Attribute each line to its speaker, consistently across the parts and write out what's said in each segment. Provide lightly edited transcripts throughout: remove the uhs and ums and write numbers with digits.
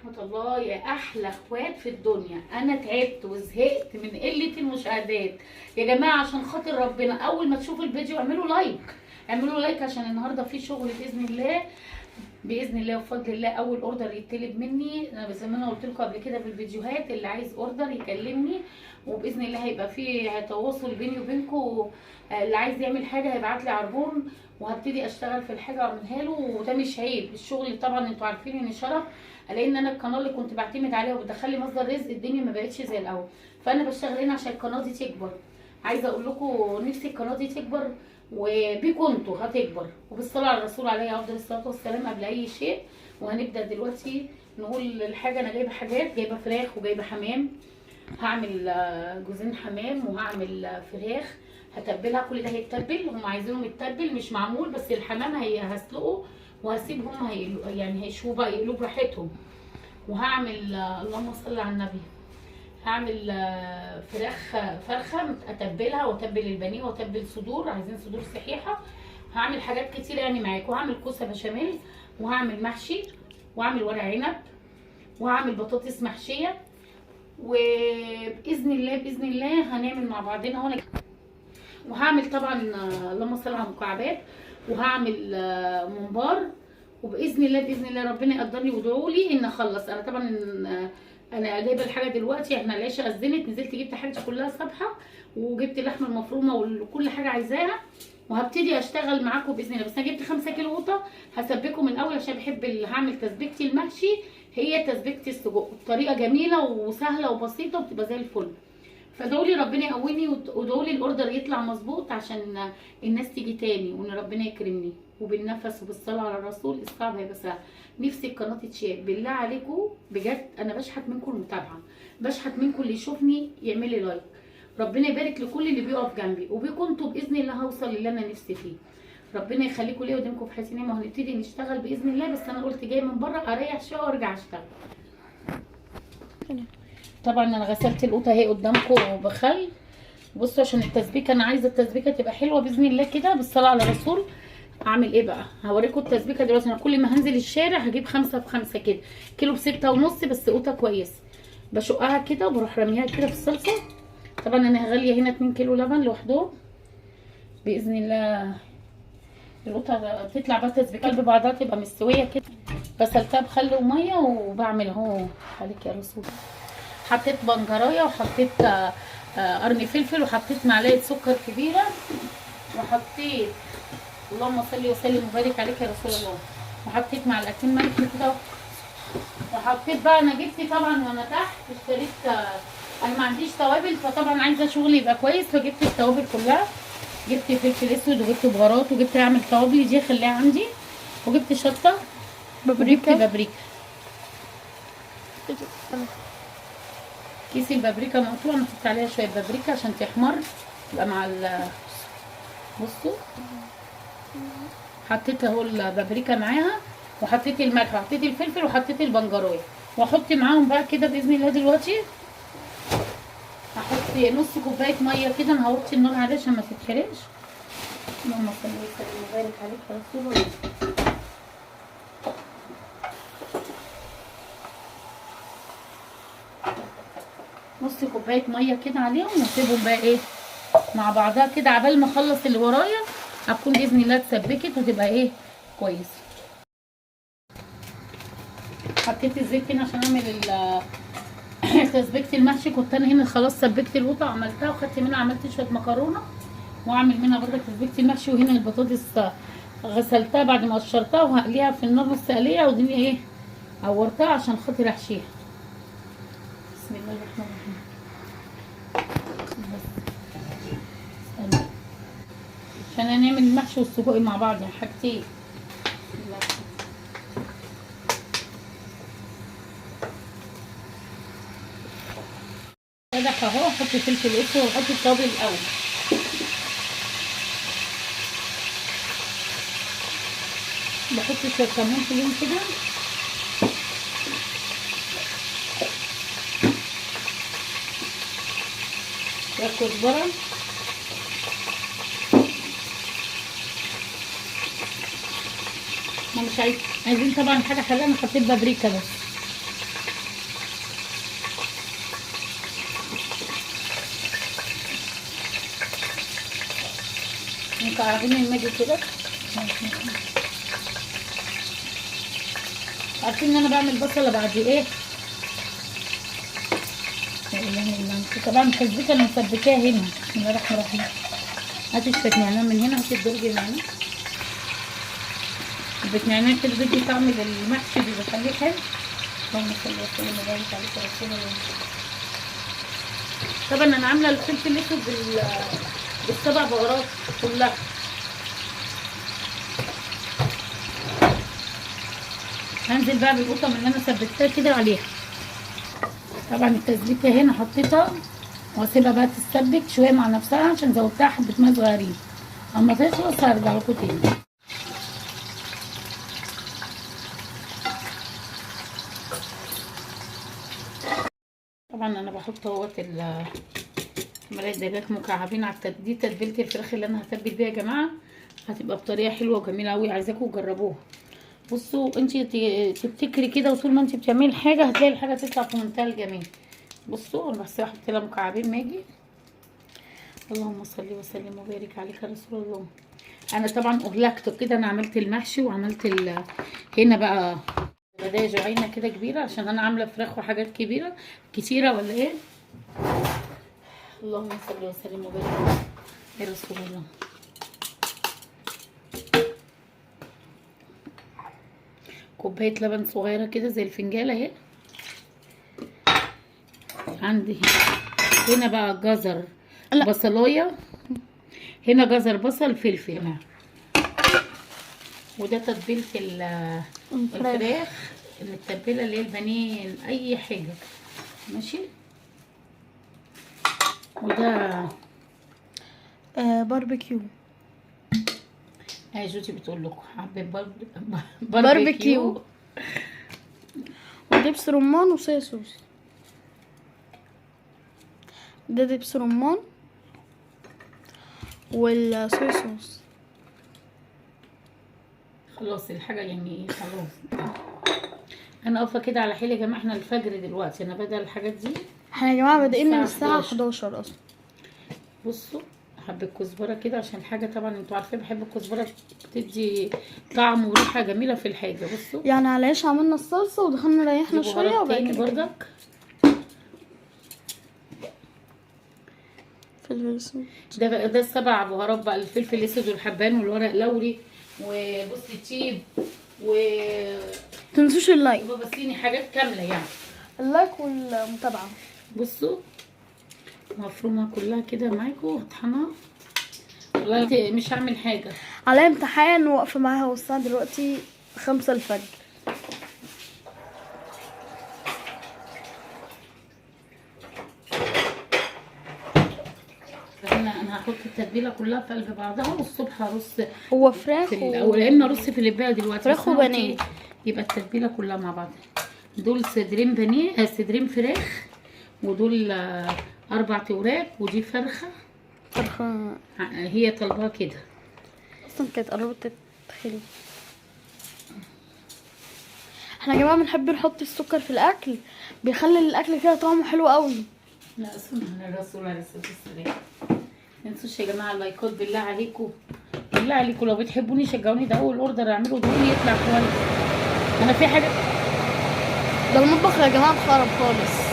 Speaker 1: ورحمة الله. يا أحلى اخوات في الدنيا، أنا تعبت وزهقت من قلة المشاهدات يا جماعة. عشان خاطر ربنا أول ما تشوفوا الفيديو اعملوا لايك، اعملوا لايك عشان النهاردة في شغل بإذن الله. باذن الله وبفضل الله اول اوردر يطلب مني. انا زي ما انا قلت لكم قبل كده في الفيديوهات، اللي عايز اوردر يكلمني، وباذن الله هيبقى في تواصل بيني وبينكم. اللي عايز يعمل حاجه هيبعت لي عربون وهبتدي اشتغل في الحاجه واعملها له. وده مش عيب، الشغل طبعا انتوا عارفين ان شرف، لان انا القناه اللي كنت بعتمد عليها وبتدخل لي مصدر رزق الدنيا ما بقتش زي الاول، فانا بشتغل هنا عشان القناه دي تكبر. عايزه اقول لكم نفسي القناه دي تكبر وبيكم انتوا هتكبر، وبالصلاه على الرسول عليه افضل الصلاه والسلام قبل اي شيء. وهنبدا دلوقتي نقول الحاجه. انا جايبه حاجات، جايبه فراخ وجايبه حمام. هعمل جوزين حمام وهعمل فراخ هتبلها. كل ده هيتبل، هم عايزينهم يتبل مش معمول، بس الحمام هسلقه وهسيبهم يعني هيشووا بقى يقلوا براحتهم. وهعمل اللهم صل على النبي، هعمل فرخه اتبلها واتبل البانيه واتبل صدور، عايزين صدور صحيحه. هعمل حاجات كتير يعني معاكم. وهعمل كوسه بشاميل وهعمل محشي وهعمل ورق عنب وهعمل بطاطس محشيه. وباذن الله باذن الله هنعمل مع بعضنا هنا. وهعمل طبعا اللهم صل على المكعبات، وهعمل ممبار. وباذن الله باذن الله ربنا يقدرني وادعوا لي ان اخلص. انا طبعا انا جايبه الحاجه دلوقتي، احنا العشاء اذنت، نزلت جبت حاجتي كلها صبحه وجبت اللحمه المفرومه وكل حاجه عايزاها، وهبتدي اشتغل معاكم باذن الله. بس انا جبت 5 كيلو قطه هسبكه من الاول عشان بحب هعمل تسبيكتي المحشي هي تسبيكتي السجق بطريقه جميله وسهله وبسيطه وبتبقى زي الفل. فادعوا لي ربنا يقويني وادعوا لي الاوردر يطلع مظبوط عشان الناس تيجي تاني وان ربنا يكرمني. وبالنفس وبالصلاه على الرسول الصعب هيبقى سهل. نفسي القناه تتشاف بالله عليكم بجد. انا بشحت منكم المتابعه، بشحت منكم اللي يشوفني يعمل لي لايك. ربنا يبارك لكل اللي بيقف جنبي، وبكم انتوا باذن الله هوصل للي انا نفسي فيه. ربنا يخليكم ليا وديمكم في حياتي نعمه. وهنبتدي نشتغل باذن الله. بس انا قلت جاي من بره اريح شويه وارجع اشتغل. طبعا انا غسلت القوطه اهي قدامكم بخل. بصوا عشان التسبيكه انا عايزه التسبيكه تبقى حلوه باذن الله كده بالصلاه على الرسول. اعمل ايه بقى؟ هوريكم التسبيكه دلوقتي. انا كل ما هنزل الشارع هجيب 5 في 5 كده، كيلو ب6.5، بس قوطه كويسه. بشقها كده وبروح راميها كده في الصلصه. طبعا انا غاليه هنا 2 كيلو لبن لوحدهم باذن الله. القوطه تطلع بقى تسبيكه ببعضها تبقى مستويه كده. غسلتها بخل وميه وبعمل اهو عليك يا رسول. حطيت بنجرايه وحطيت قرن فلفل وحطيت معلقه سكر كبيره وحطيت اللهم صل وسلم وبارك عليك يا رسول الله. وحطيت معلقتين ملح كده وحطيت بقى. انا جبت طبعا وانا تحت اشتريت انا ما عنديش توابل، فطبعا عايزه شغلي يبقى كويس فجبت التوابل كلها. جبت فلفل اسود وجبت بهارات وجبت اعمل توابلي دي اخليها عندي، وجبت شطه وجبت بابريكا. كيس البابريكا مقطوع نحط عليها شويه بابريكا عشان تحمر تبقى مع بصوا حطيت اهو البابريكا معاها، وحطيت الملح وحطيت الفلفل وحطيت البنجرايه. واحط معاهم بقى كده باذن الله دلوقتي هحط نص كوبايه ميه كده. انا هوطي النار عليها عشان ما تتحرقش. اللهم صل وسلم وبارك عليك يا رسول الله. نص كوبايه ميه كده عليهم واسيبهم بقى ايه مع بعضها كده عبال ما اخلص اللي ورايا هتكون باذن الله اتسبكت وتبقى ايه كويسه. حطيت الزيت هنا عشان اعمل تسبيكه المحشي. كنت انا هنا خلاص سبكت القوطه وعملتها وخدت منها عملت شويه مكرونه واعمل منها برضه تسبيكه المحشي. وهنا البطاطس غسلتها بعد ما قشرتها وهقليها في النار نص قليه ودي ايه قورتها عشان خاطر احشيها. بسم الله الرحمن الرحيم. عشان هنعمل المحشي والسجق مع بعض يعني حاجتين. كده اهو احط فلفل اسود واحط التوابل الاول. بحط شويه كمون فيهم كده شويه كزبره ما مش عايزين طبعا حاجه حلوه. انا حطيت بابريكا بس مكعبين الماجي كده. عارفين ان انا بعمل بصله بعد ايه؟ طبعا التسبيكه انا مسبكاها هنا. بسم الله الرحمن الرحيم. هاتي شويه نعناع من هنا، هاتي الدرج نعناع. النعناع كده بيدي طعم للمحشي، بيخليه حلو. اللهم صل وسلم وبارك على رسول الله. طبعا انا عامله الفلفل الاسود بالسبع بهارات كلها. هنزل بقى بالقطم اللي انا ثبتها كده عليها. طبعا التسبيكه هنا حطيتها واسيبها بقى تتسبك شويه مع نفسها عشان زودتها حبه ميه صغيرين. اما تخلص هرجع لكم تاني. طبعا انا بحط اهوت مرقه دجاج مكعبين على دي تتبيله الفراخ اللي انا هتبل بيها يا جماعه. هتبقى بطريقه حلوه وجميله قوي، عايزاكم تجربوها. بصوا انت تبتكري كده، وطول ما انت بتعملي حاجه هتلاقي الحاجه تطلع في منتهى الجمال. بصوا انا بس هحط لها مكعبين ماجي. اللهم صل وسلم وبارك عليك يا رسول الله. انا طبعا اهلكت كده، انا عملت المحشي وعملت هنا بقى بدايه عينه كده كبيره عشان انا عامله فراخ وحاجات كتيره ولا ايه. اللهم صل وسلم وبارك يا رسول الله. كوبايه لبن صغيره كده زي الفنجان اهي. عندي هنا بقى جزر بصلايه، هنا جزر بصل فلفل هنا. وده تتبيله الفراخ المتبله اللي هي البانيه اي حاجه ماشي. وده
Speaker 2: باربيكيو.
Speaker 1: جوزي بتقول لكم حبه
Speaker 2: باربيكيو. ودبس رمان وصويا صوص. ده دبس رمان والصويا صوص.
Speaker 1: خلاص الحاجه يعني ايه خلاص. انا واقفه كده على حيل يا جماعه، احنا الفجر دلوقتي، انا بدأ الحاجات دي.
Speaker 2: احنا يا جماعه بادئين من الساعه 11 اصلا.
Speaker 1: بصوا حبه كزبره كده عشان الحاجه طبعا انتوا عارفين بحب الكزبره، بتدي طعم وريحه جميله في الحاجه. بصوا
Speaker 2: يعني على ايش عملنا الصلصه ودخلنا ريحنا شويه
Speaker 1: وبعدين بردك
Speaker 2: فلفل اسود.
Speaker 1: ده السبع بهارات بقى، الفلفل الاسود والحبان والورق لوري وبص التيب
Speaker 2: تنسوش اللايك
Speaker 1: وبصيني حاجات كامله يعني.
Speaker 2: اللايك والمتابعه.
Speaker 1: بصوا مفرومه كلها كده معاكم واطحنها. والله مش هعمل حاجه،
Speaker 2: على امتحان واقفه معاها والساعه دلوقتي 5 الفجر.
Speaker 1: انا هحط التتبيله كلها في قلب بعضها، والصبح هرص.
Speaker 2: هو فراخ
Speaker 1: او لا اما ارص في اللي بقى دلوقتي
Speaker 2: فراخ وبانيه،
Speaker 1: يبقى التتبيله كلها مع بعض. دول صدرين بانيه، صدرين فراخ، ودول 4 اوراق، ودي فرخه هي طالباها كده
Speaker 2: اصلا كانت قربت تتخلي. احنا يا جماعه بنحب نحط السكر في الاكل، بيخلي الاكل كده طعمه حلو قوي.
Speaker 1: لا سنة الرسول عليه الصلاه والسلام. متنسوش يا جماعه اللايكات بالله عليكم، بالله عليكم لو بتحبوني شجعوني، ده اول اوردر اعمله دوني يطلع كويس. انا في حاجه
Speaker 2: ده المطبخ يا جماعه اتخرب خالص.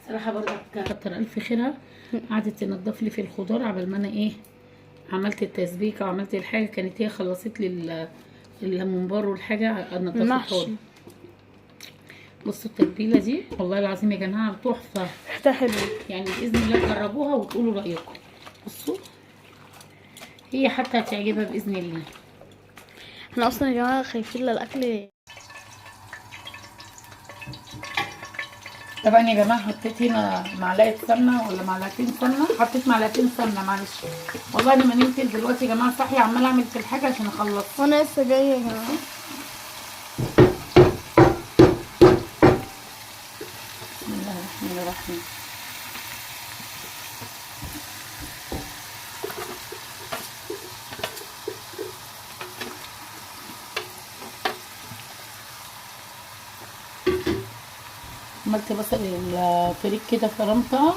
Speaker 1: صراحه برضك كتر الف خيرها، قعدت تنضف لي في الخضار عبال ما انا ايه عملت التسبيكه وعملت الحاجه. كانت هي خلصت لي الممبار والحاجه نضفتها لي. بصوا التتبيله دي والله العظيم يا جماعه تحفه،
Speaker 2: ريحتها حلوه يعني.
Speaker 1: باذن الله تجربوها وتقولوا رايكم. بصوا هي حتى هتعجبها باذن الله.
Speaker 2: احنا اصلا يا جماعه خايفين للاكل.
Speaker 1: طبعا يا جماعه حطيت هنا معلقه سمنه ولا معلقتين سمنه، حطيت معلقتين سمنه معلش. والله انا ما نمت دلوقتي يا جماعه صاحيه عماله اعمل في الحاجه عشان اخلص.
Speaker 2: وانا لسه جايه يا جماعه.
Speaker 1: بسم الله الرحمن الرحيم. عملت بصل الفريك كده فرمتها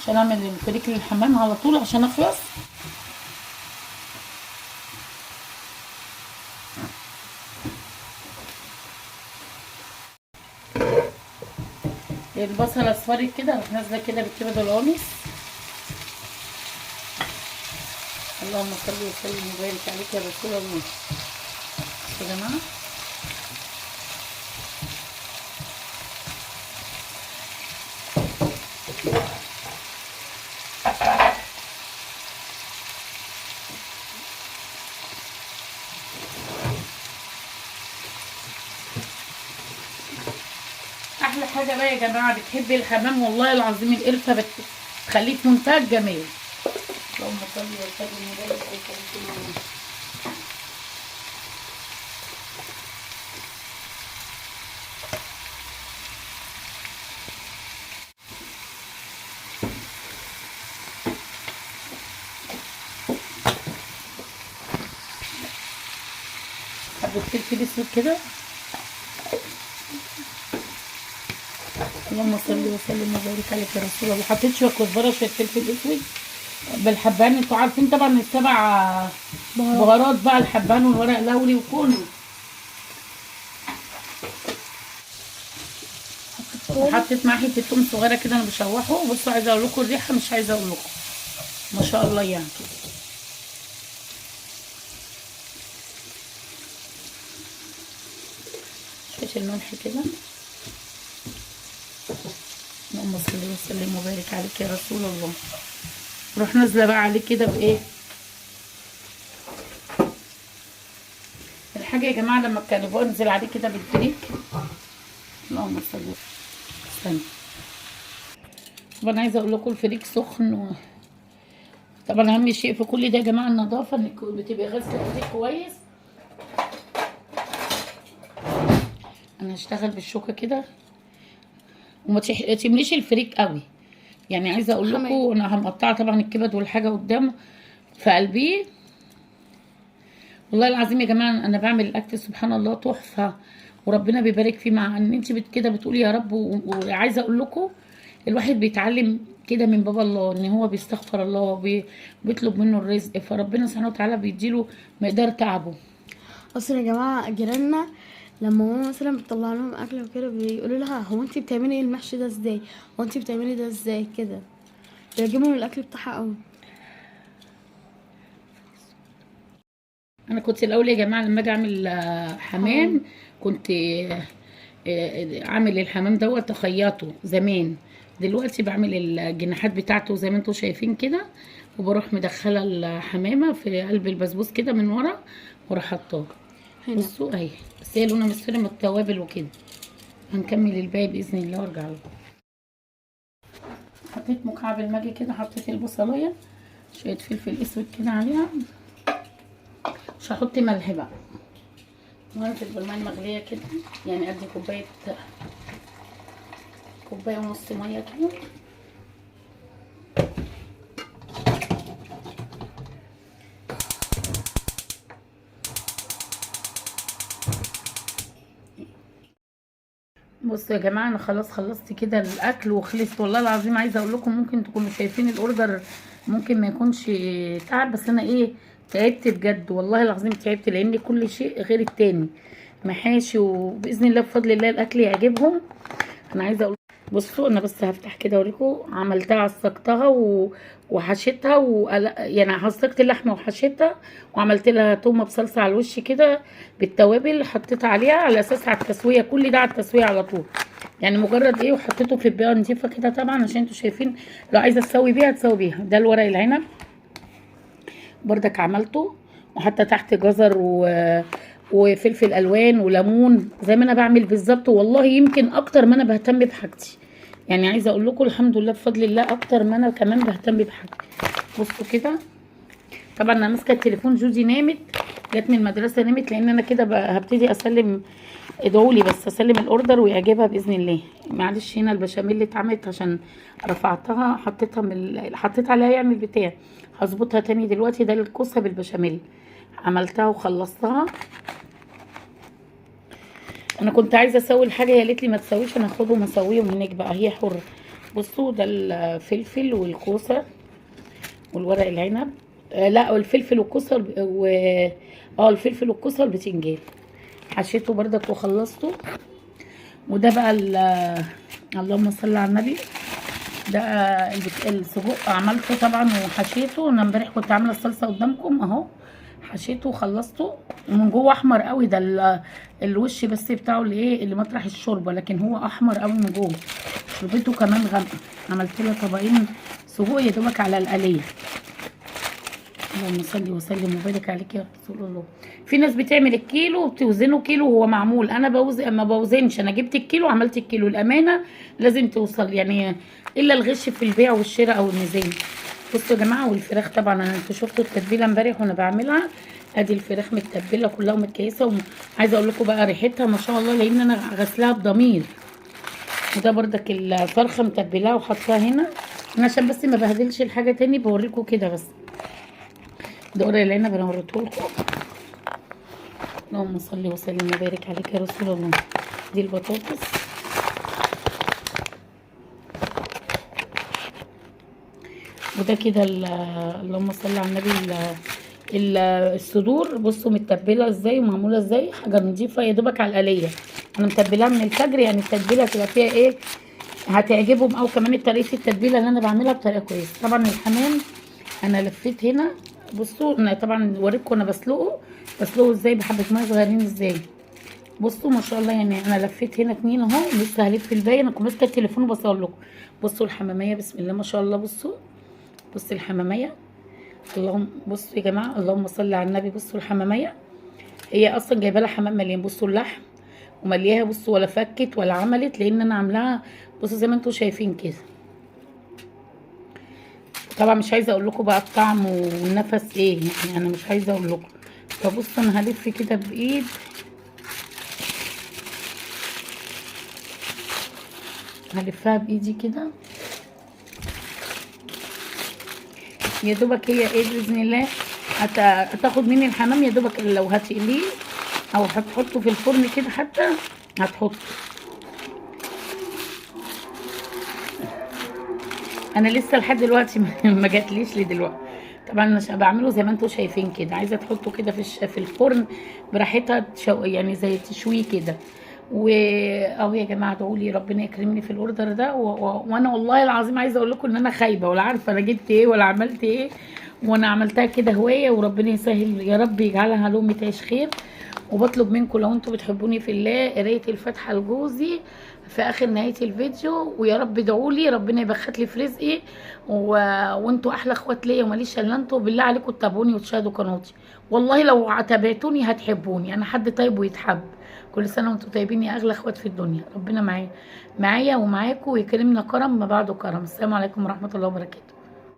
Speaker 1: عشان اعمل الفريك للحمام على طول عشان اخلص. البصل اصفرت كده اروح نازله كده بالكبد والقوانص. اللهم صل وسلم وبارك عليك يا رسول الله. يا جماعه احلى حاجه بقى يا جماعه بتحبي الحمام والله العظيم القرفه بتخليه في منتهى الجمال. اللهم صل وسلم وبارك عليك يا رسول الله. حبه فلفل اسود كده. اللهم صل وسلم وبارك عليك يا رسول الله. حطيت شويه كزبره شويه فلفل اسود بالحبان. انتوا عارفين طبعا السبع بهارات بقى، الحبان والورق لوري وكله. وحطيت معاه حته توم صغيره كده انا بشوحه. بصوا عايزه اقول لكم الريحه، مش عايزه اقول لكم ما شاء الله يعني. شويه الملح كده. اللهم صل وسلم وبارك عليك يا رسول الله. نروح نازله بقى عليه كده بايه الحاجه يا جماعه لما كانوا بنزل عليه كده بالفريك. اللهم صل. استنى طبعا عايزه اقول لكم الفريك سخن طبعا اهم شيء في كل ده يا جماعه النظافه، انك بتبقي غاسله الفريك كويس. انا هشتغل بالشوكه كده وما تمليش الفريك قوي يعني. عايزه اقول لكم انا همقطعه طبعا الكبد والحاجه قدام في قلبي. والله العظيم يا جماعه انا بعمل الاكل سبحان الله تحفه وربنا بيبارك فيه. مع ان انت كده بتقولي يا رب. وعايزه اقول لكم الواحد بيتعلم كده من باب الله، ان هو بيستغفر الله وبيطلب منه الرزق، فربنا سبحانه وتعالى بيديله مقدار تعبه.
Speaker 2: اصلا يا جماعه جيراننا لما ماما مثلا بتطلع لهم اكل وكده بيقولوا لها هو انت بتعملي ايه المحشي ده ازاي، هو انت بتعملي ده ازاي كده، بيعجبهم الاكل بتاعها قوي.
Speaker 1: انا كنت الاول يا جماعه لما اجي اعمل حمام كنت اعمل الحمام دوت اخيطه زمان. دلوقتي بعمل الجناحات بتاعته زي ما انتم شايفين كده، وبروح مدخله الحمامه في قلب البسبوس كده من ورا واروح حطاه. بصوا اهي بس هي لونها مصفر من التوابل وكده. هنكمل الباقي باذن الله وارجع لكم. حطيت مكعب الماجي كده، حطيت البصلايه شويه فلفل اسود كده عليها. مش هحط ملح بقى، وهنزل بالميه المغليه كده يعني قد كوبايه ونص ميه كده. بصوا يا جماعه انا خلاص خلصت كده الاكل وخلصت. والله العظيم عايزه اقول لكم ممكن تكونوا شايفين الاوردر ممكن ما يكونش تعب، بس انا تعبت بجد والله العظيم تعبت، لان كل شيء غير التاني محاشي. وباذن الله بفضل الله الاكل يعجبهم. انا عايزه اقول بصوا انا بس هفتح كده اوريكم عملتها. عصقتها وحشيتها يعني عصقت اللحمه وحشيتها وعملت لها تومه بصلصه على الوش كده بالتوابل، حطيتها عليها على اساس على التسويه. كل ده على التسويه على طول يعني مجرد وحطيته في بيئه نظيفه كده طبعا عشان انتوا شايفين. لو عايزه تسوي بيها تسوي بيها. ده الورق العنب بردك عملته، وحتى تحت جزر وفلفل الوان وليمون زي ما انا بعمل بالظبط. والله يمكن اكتر ما انا بهتم بحاجتي يعني. عايزه اقول لكم الحمد لله بفضل الله اكتر ما انا كمان بهتم بحاجتي. بصوا كده طبعا انا ماسكه التليفون، جوزي نامت جت من المدرسه نامت، لان انا كده هبتدي اسلم. ادعوا لي بس اسلم الاوردر ويعجبها باذن الله. معلش هنا البشاميل اللي اتعملت عشان رفعتها حطيت عليها يعني البتاع. هظبطها تاني دلوقتي. ده الكوسه بالبشاميل عملتها وخلصتها. انا كنت عايزه اسوي الحاجه، هي قالت لي ما تسويش، انا هاخدهم اسويهم هناك بقى، هي حره. بصوا ده الفلفل والكوسه والورق العنب. لا، الفلفل والكوسه الفلفل والكوسه والبتنجان حشيته بردك وخلصته. وده بقى اللهم صل على النبي. ده السجق عملته طبعا وحشيته. انا امبارح كنت عامله الصلصه قدامكم اهو، حشيته وخلصته. ومن جوه احمر قوي، ده الوش بس بتاعه اللي ايه اللي مطرح الشوربه، لكن هو احمر قوي من جوه. شربته كمان غامقه. عملت له طبقين سجق يا دوبك على القليه. اللهم صل وسلم وبارك عليك يا رسول الله. في ناس بتعمل الكيلو وبتوزنه كيلو وهو معمول، انا ما بوزنش، انا جبت الكيلو وعملت الكيلو. الامانه لازم توصل يعني، الا الغش في البيع والشراء او الميزان. بصوا يا جماعه، والفراخ طبعا انتوا شفتوا التتبيله امبارح وانا بعملها. ادي الفراخ متبله كلها ومتكيسه، وعايزه اقول لكم بقى ريحتها ما شاء الله، لان انا غسلاها بضمير. وده بردك الفرخه متبلاها وحطاها هنا، انا عشان بس ما بهدلش الحاجه تاني بوريكم كده بس. ده ورق العنب انا وريتهولكم. اللهم صل وسلم وبارك عليك يا رسول الله. دي البطاطس. وده كده اللهم صل على النبي. الصدور بصوا متبله ازاي ومعموله ازاي، حاجه نضيفه يا دوبك على القليه. انا متبلاها من الفجر، يعني التتبيله هتبقى فيها ايه، هتعجبهم. او كمان طريقه التتبيله اللي انا بعملها بطريقه كويسه. طبعا الحمام انا لفيت هنا، بصوا انا طبعا وريتكم انا بسلقه ازاي بحبه ميه صغيرين ازاي. بصوا ما شاء الله، يعني انا لفيت هنا 2 اهو، لسه هلف الباقي. انا كنت ماسكه التليفون وبصور لكم. بصوا الحماميه بسم الله ما شاء الله. بصوا الحماميه. اللهم بصوا يا جماعه، اللهم صل على النبي. بصوا الحماميه، هي اصلا جايبه لها حمام مليان. بصوا اللحم وملياها، بصوا ولا فكت ولا عملت، لان انا عاملاها بصوا زي ما انتم شايفين كده. طبعا مش عايزه اقول لكم بقى الطعم والنفس ايه، يعني انا مش عايزه اقول لكم. فبصوا انا هلف كده بايد، هلفها بايدي كده يا دوبك. هي ايه باذن الله هتاخد مني الحمام يا دوبك. لو هتقليه او هتحطه في الفرن كده حتى هتحطه. انا لسه لحد دلوقتي ما جاتليش لدلوقتي. طبعا انا بعمله زي ما انتم شايفين كده. عايزه تحطه كده في الفرن براحتها، يعني زي تشويه كده. واهو يا جماعه ادعوا لي ربنا يكرمني في الاوردر ده. وانا والله العظيم عايزه اقول لكم ان انا خايبه ولا عارفه انا جبت ايه ولا عملت ايه. وانا عملتها كده هوايه، وربنا يسهل يا رب يجعلها لقمه عيش خير. وبطلب منكم لو انتم بتحبوني في الله قرايه الفاتحه لجوزي في اخر نهايه الفيديو. ويا رب ادعوا لي ربنا يبخت لي في رزقي. وانتوا احلى اخوات ليا وماليش الا انتوا. بالله عليكم تتابعوني وتشاهدوا قناتي، والله لو تابعتوني هتحبوني. انا حد طيب ويتحب. كل سنه وانتم طيبين يا اغلى اخوات في الدنيا. ربنا معايا ومعاكم ويكرمنا كرم ما بعده كرم. السلام عليكم ورحمه الله وبركاته.